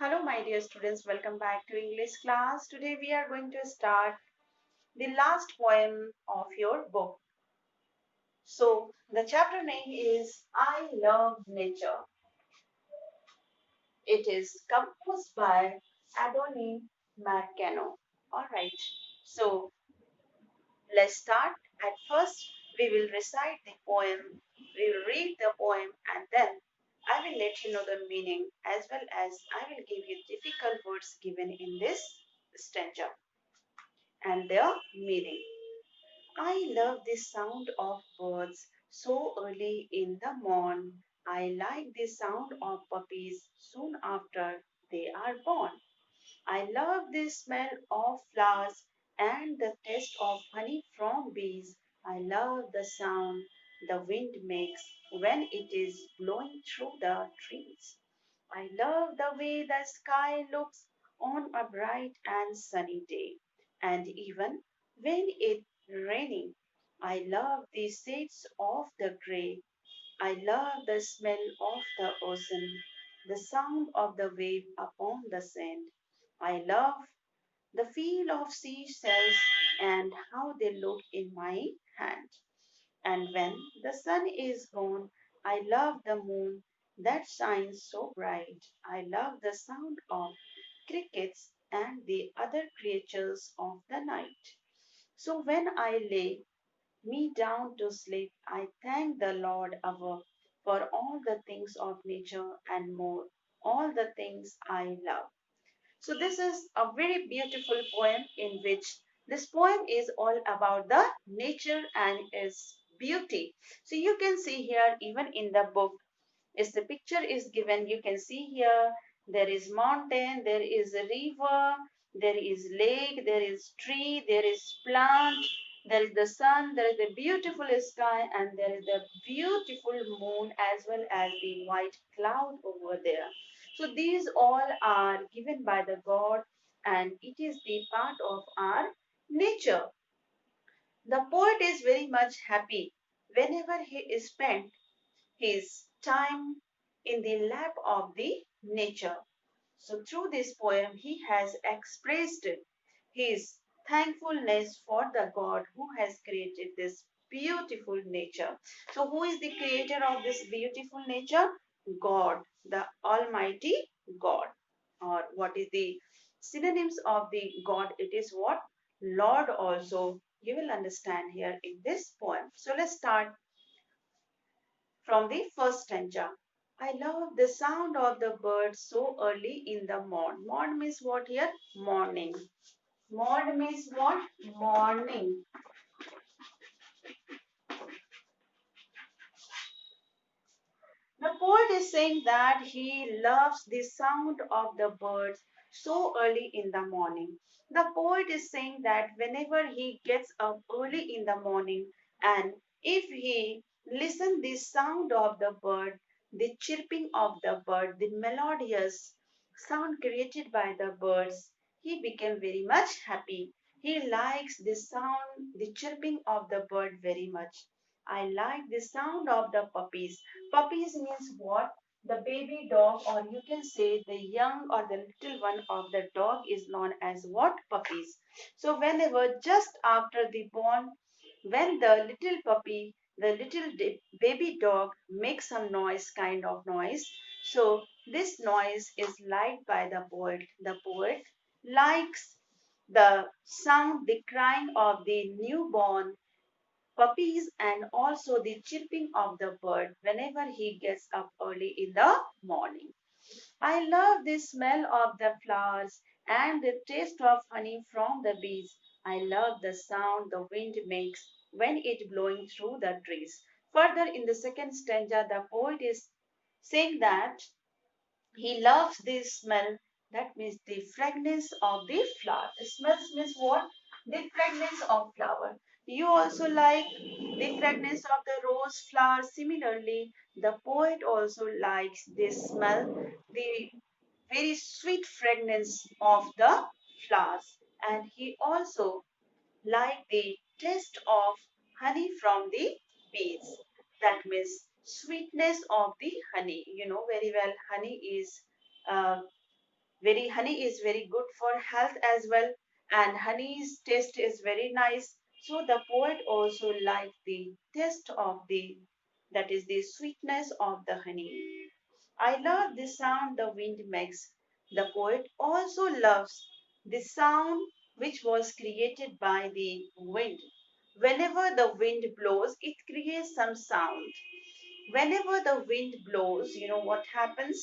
Hello, my dear students. Welcome back to English class. Today we are going to start the last poem of your book. So, the chapter name is I Love Nature. It is composed by Adoni McKenna. All right. So, let's start. At first, we will recite the poem. We will read the poem and then I will let you know the meaning as well as I will give you difficult words given in this stanza and their meaning. I love the sound of birds so early in the morn. I like the sound of puppies soon after they are born. I love the smell of flowers and the taste of honey from bees. I love the sound the wind makes when it is blowing through the trees. I love the way the sky looks on a bright and sunny day. And even when it's raining, I love the shades of the gray. I love the smell of the ocean, the sound of the wave upon the sand. I love the feel of seashells and how they look in my hand. And when the sun is gone, I love the moon that shines so bright. I love the sound of crickets and the other creatures of the night. So when I lay me down to sleep, I thank the Lord above for all the things of nature and more, all the things I love. So this is a very beautiful poem in which this poem is all about the nature and its beauty. So you can see here even in the book is the picture is given. You can see here there is mountain, there is a river, there is lake, there is tree, there is plant, there is the sun, there is the beautiful sky, and there is the beautiful moon as well as the white cloud over there. So these all are given by the God and it is the part of our nature. The poet is very much happy whenever he is spent his time in the lap of the nature. So through this poem, he has expressed his thankfulness for the God who has created this beautiful nature. So who is the creator of this beautiful nature? God, the Almighty God. Or what is the synonyms of the God? It is what? Lord also. You will understand here in this poem. So let's start from the first stanza. I love the sound of the birds so early in the morn. Morn means what here? Morning. Morn means what? Morning. The poet is saying that he loves the sound of the birds so early in the morning. The poet is saying that whenever he gets up early in the morning and if he listen the sound of the bird, the chirping of the bird, the melodious sound created by the birds, he became very much happy. He likes the sound, the chirping of the bird very much. I like the sound of the puppies. Puppies means what? The baby dog, or you can say the young or the little one of the dog is known as what? Puppies. So whenever just after the born, when the little puppy, the little baby dog makes some noise, kind of noise. So this noise is liked by the poet. The poet likes the sound, the crying of the newborn puppies and also the chirping of the bird whenever he gets up early in the morning. I love the smell of the flowers and the taste of honey from the bees. I love the sound the wind makes when it blowing through the trees. Further in the second stanza, the poet is saying that he loves the smell, that means the fragrance of the flower. The smells means what? The fragrance of flower. You also like the fragrance of the rose flower. Similarly, the poet also likes the smell, the very sweet fragrance of the flowers. And he also like the taste of honey from the bees. That means sweetness of the honey. You know very well honey is uh, very honey is very good for health as well, and honey's taste is very nice. So the poet also liked the taste of the, that is the sweetness of the honey. I love the sound the wind makes. The poet also loves the sound which was created by the wind. Whenever the wind blows, it creates some sound. Whenever the wind blows, you know what happens?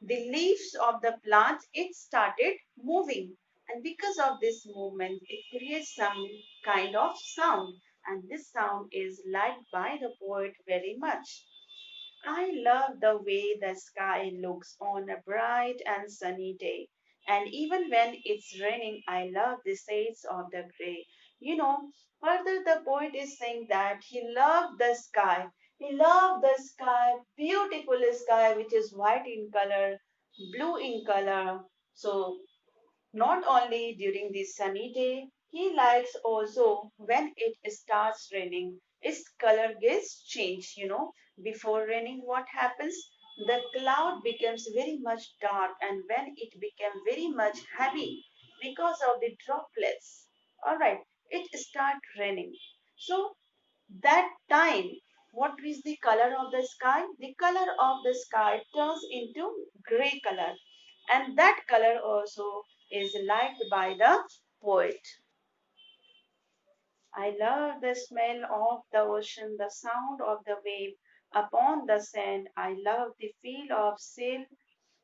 The leaves of the plant, it started moving. And because of this movement, it creates some kind of sound. And this sound is liked by the poet very much. I love the way the sky looks on a bright and sunny day. And even when it's raining, I love the shades of the gray. You know, further the poet is saying that he loved the sky. He loved the sky, beautiful sky, which is white in color, blue in color. So not only during the sunny day, he likes also when it starts raining. Its color gets changed, you know. Before raining, what happens? The cloud becomes very much dark, and when it becomes very much heavy because of the droplets, all right, it start raining. So that time, what is the color of the sky? The color of the sky turns into gray color, and that color also is liked by the poet. I love the smell of the ocean, the sound of the wave upon the sand. I love the feel of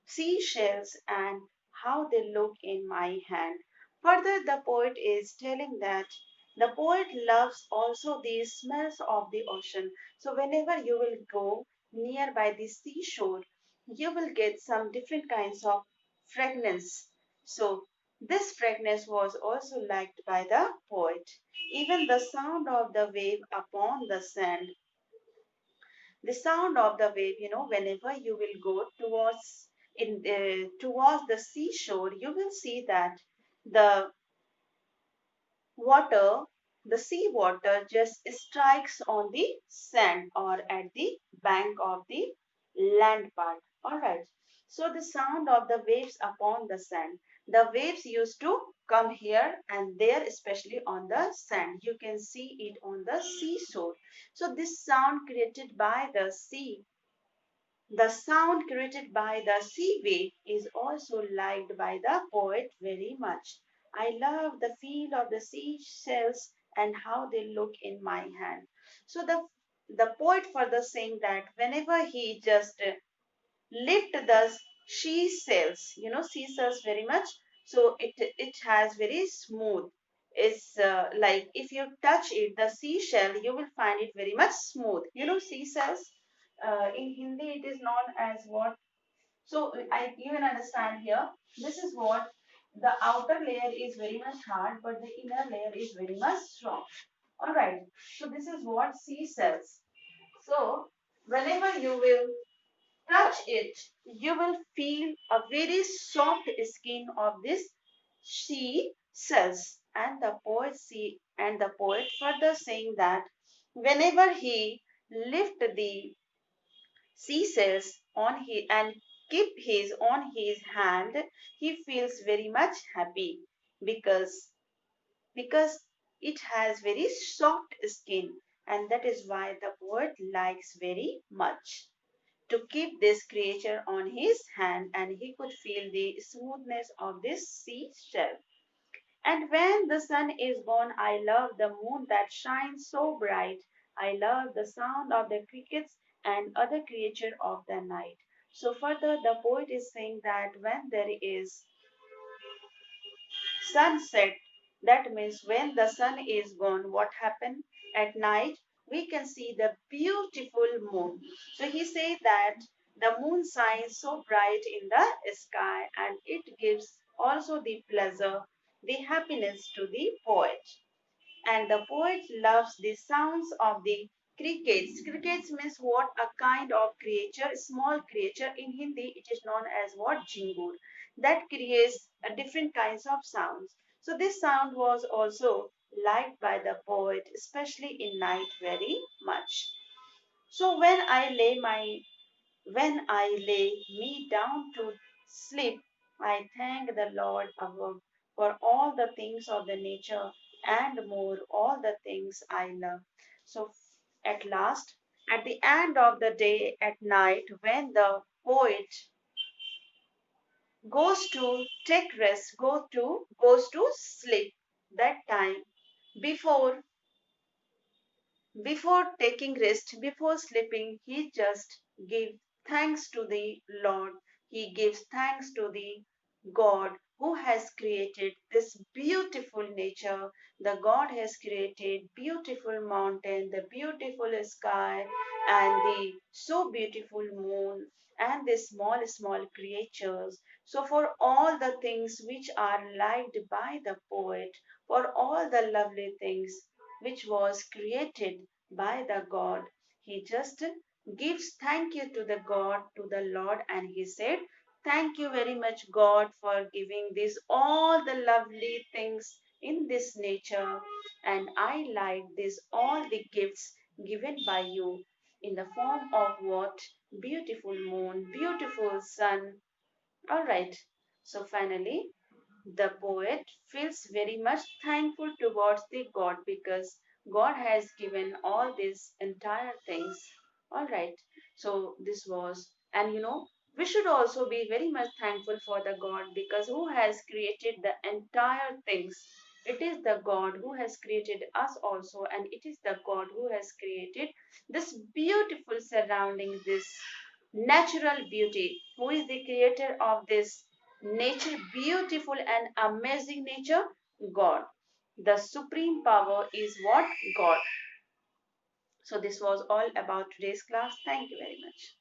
seashells and how they look in my hand. Further, the poet is telling that the poet loves also the smells of the ocean. So, whenever you will go nearby the seashore, you will get some different kinds of fragrance. So, this fragrance was also liked by the poet. Even the sound of the wave upon the sand, the sound of the wave, you know, whenever you will go towards the seashore, you will see that the water, the sea water just strikes on the sand or at the bank of the land part. All right. So the sound of the waves upon the sand. The waves used to come here and there, especially on the sand. You can see it on the seashore. So this sound created by the sea, the sound created by the sea wave is also liked by the poet very much. I love the feel of the seashells and how they look in my hand. So the poet further saying that whenever he just lift the seashells, you know, seashells very much, so it has very smooth. It's like if you touch it, the seashell, you will find it very much smooth. You know, seashells. In Hindi, it is known as what? So I even understand here. This is what the outer layer is very much hard, but the inner layer is very much soft. All right. So this is what seashells. So whenever you will touch it, you will feel a very soft skin of this sea cells. And the poet further saying that whenever he lift the sea cells on his and keep his on his hand, he feels very much happy because because it has very soft skin, and that is why the poet likes very much to keep this creature on his hand, and he could feel the smoothness of this seashell. And when the sun is gone, I love the moon that shines so bright. I love the sound of the crickets and other creature of the night. So further, the poet is saying that when there is sunset, that means when the sun is gone, what happened at night? We can see the beautiful moon. So he said that the moon shines so bright in the sky, and it gives also the pleasure, the happiness to the poet. And the poet loves the sounds of the crickets. Crickets means what? A kind of creature, small creature. In Hindi, it is known as what? Jingur. That creates different kinds of sounds. So this sound was also liked by the poet, especially in night, very much. So when I lay me down to sleep, I thank the Lord above for all the things of the nature and more, all the things I love. So, at last, at the end of the day, at night, when the poet goes to take rest, goes to sleep, that time before before taking rest, before sleeping, he just gives thanks to the Lord. He gives thanks to the God who has created this beautiful nature. The God has created beautiful mountain, the beautiful sky, and the so beautiful moon, and the small creatures. So for all the things which are liked by the poet, for all the lovely things which was created by the God. He just gives thank you to the God, to the Lord, and he said, thank you very much, God, for giving this all the lovely things in this nature. And I like this all the gifts given by you in the form of what? Beautiful moon, beautiful sun. All right. So finally, the poet feels very much thankful towards the God because God has given all these entire things. All right. So this was, and we should also be very much thankful for the God because who has created the entire things. It is the God who has created us also, and it is the God who has created this beautiful surrounding, this natural beauty. Who is the creator of this nature, beautiful and amazing nature? God. The supreme power is what? God. So this was all about today's class. Thank you very much.